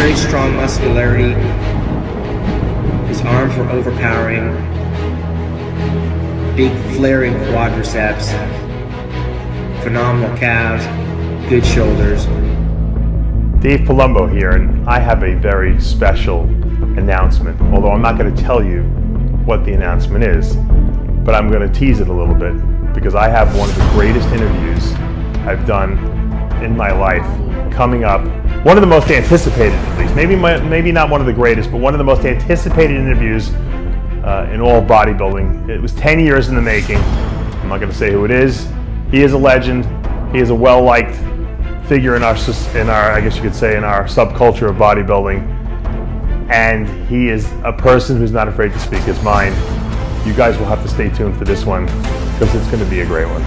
very strong muscularity. His arms were overpowering. Big flaring quadriceps. Phenomenal calves. Good shoulders. Dave Palumbo here, and I have a very special announcement, although I'm not going to tell you what the announcement is, but I'm going to tease it a little bit because I have one of the greatest interviews I've done in my life coming up. One of the most anticipated, at least. Maybe not one of the greatest, but one of the most anticipated interviews in all of bodybuilding. It was 10 years in the making. I'm not going to say who it is. He is a legend. He is a well-liked figure in our, I guess you could say, in our subculture of bodybuilding. And he is a person who's not afraid to speak his mind. You guys will have to stay tuned for this one because it's going to be a great one.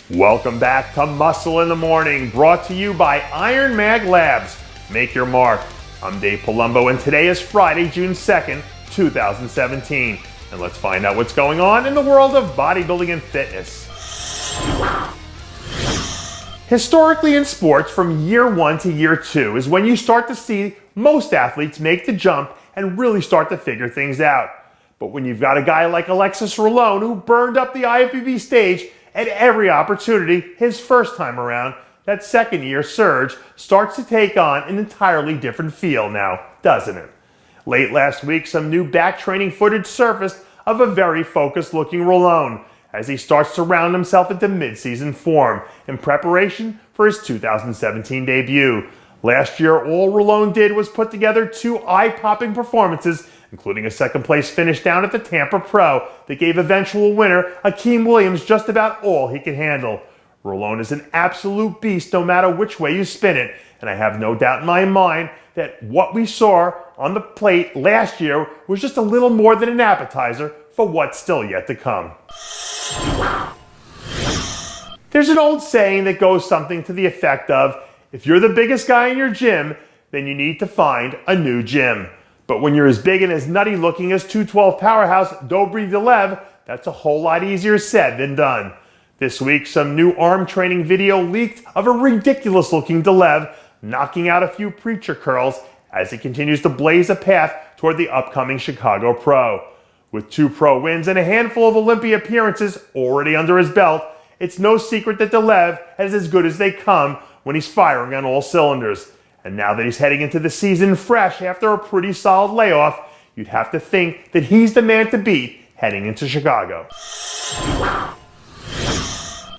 Welcome back to Muscle in the Morning, brought to you by IronMag Labs. Make your mark. I'm Dave Palumbo, and today is Friday, June 2nd, 2017. And let's find out what's going on in the world of bodybuilding and fitness. Historically in sports, from year 1 to year 2 is when you start to see most athletes make the jump and really start to figure things out. But when you've got a guy like Alexis Rolon who burned up the IFBB stage at every opportunity his first time around, that second year surge starts to take on an entirely different feel now, doesn't it? Late last week, some new back training footage surfaced of a very focused looking Rolon as he starts to round himself into mid-season form in preparation for his 2017 debut. Last year, all Rolon did was put together 2 eye-popping performances, including a second-place finish down at the Tampa Pro that gave eventual winner Akeem Williams just about all he could handle. Rolon is an absolute beast no matter which way you spin it, and I have no doubt in my mind that what we saw on the plate last year was just a little more than an appetizer for what's still yet to come. There's an old saying that goes something to the effect of, if you're the biggest guy in your gym, then you need to find a new gym. But when you're as big and as nutty looking as 212 powerhouse Dobri Delev, that's a whole lot easier said than done. This week, some new arm training video leaked of a ridiculous looking Delev knocking out a few preacher curls as he continues to blaze a path toward the upcoming Chicago Pro. With 2 pro wins and a handful of Olympia appearances already under his belt, it's no secret that Delev is as good as they come when he's firing on all cylinders. And now that he's heading into the season fresh after a pretty solid layoff, you'd have to think that he's the man to beat heading into Chicago.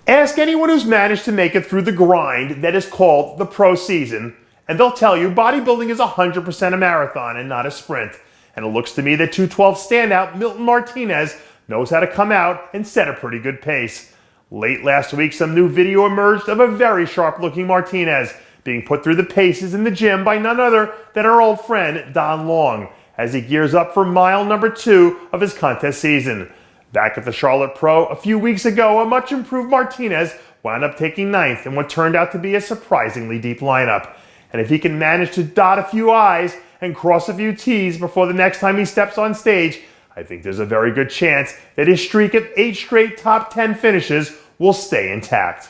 Ask anyone who's managed to make it through the grind that is called the pro season, and they'll tell you bodybuilding is 100% a marathon and not a sprint. And it looks to me that 212 standout Milton Martinez knows how to come out and set a pretty good pace. Late last week, some new video emerged of a very sharp-looking Martinez being put through the paces in the gym by none other than our old friend Don Long as he gears up for mile number 2 of his contest season. Back at the Charlotte Pro a few weeks ago, a much improved Martinez wound up taking 9th in what turned out to be a surprisingly deep lineup. And if he can manage to dot a few I's and cross a few T's before the next time he steps on stage, I think there's a very good chance that his streak of 8 straight top 10 finishes will stay intact.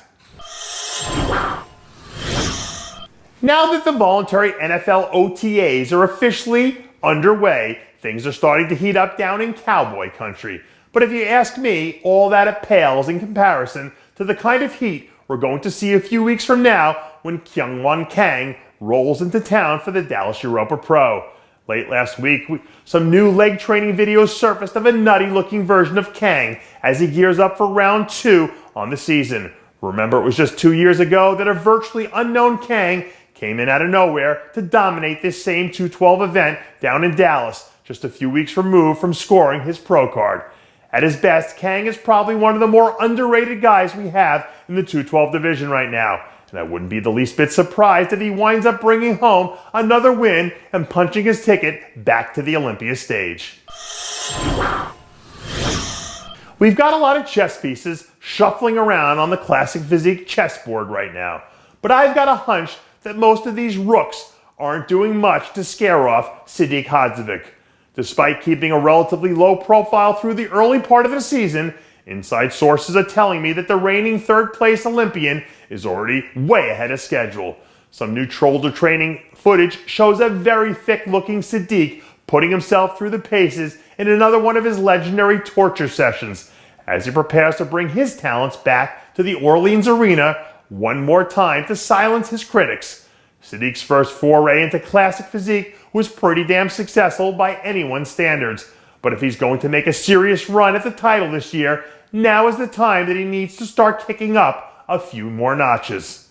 Now that the voluntary NFL OTAs are officially underway, things are starting to heat up down in cowboy country. But if you ask me, all that pales in comparison to the kind of heat we're going to see a few weeks from now when Kyung Won Kang rolls into town for the Dallas Europa Pro. Late last week, some new leg training videos surfaced of a nutty-looking version of Kang as he gears up for round 2 on the season. Remember, it was just 2 years ago that a virtually unknown Kang came in out of nowhere to dominate this same 212 event down in Dallas, just a few weeks removed from scoring his pro card. At his best, Kang is probably one of the more underrated guys we have in the 212 division right now. And and I wouldn't be the least bit surprised if he winds up bringing home another win and punching his ticket back to the Olympia stage. We've got a lot of chess pieces shuffling around on the classic physique chessboard right now, but I've got a hunch that most of these rooks aren't doing much to scare off Sadik Hadzovic. Despite keeping a relatively low profile through the early part of the season, inside sources are telling me that the reigning third-place Olympian is already way ahead of schedule. Some new shoulder training footage shows a very thick-looking Sadik putting himself through the paces in another one of his legendary torture sessions as he prepares to bring his talents back to the Orleans Arena one more time to silence his critics. Sadik's first foray into classic physique was pretty damn successful by anyone's standards, but if he's going to make a serious run at the title this year, now is the time that he needs to start kicking up a few more notches.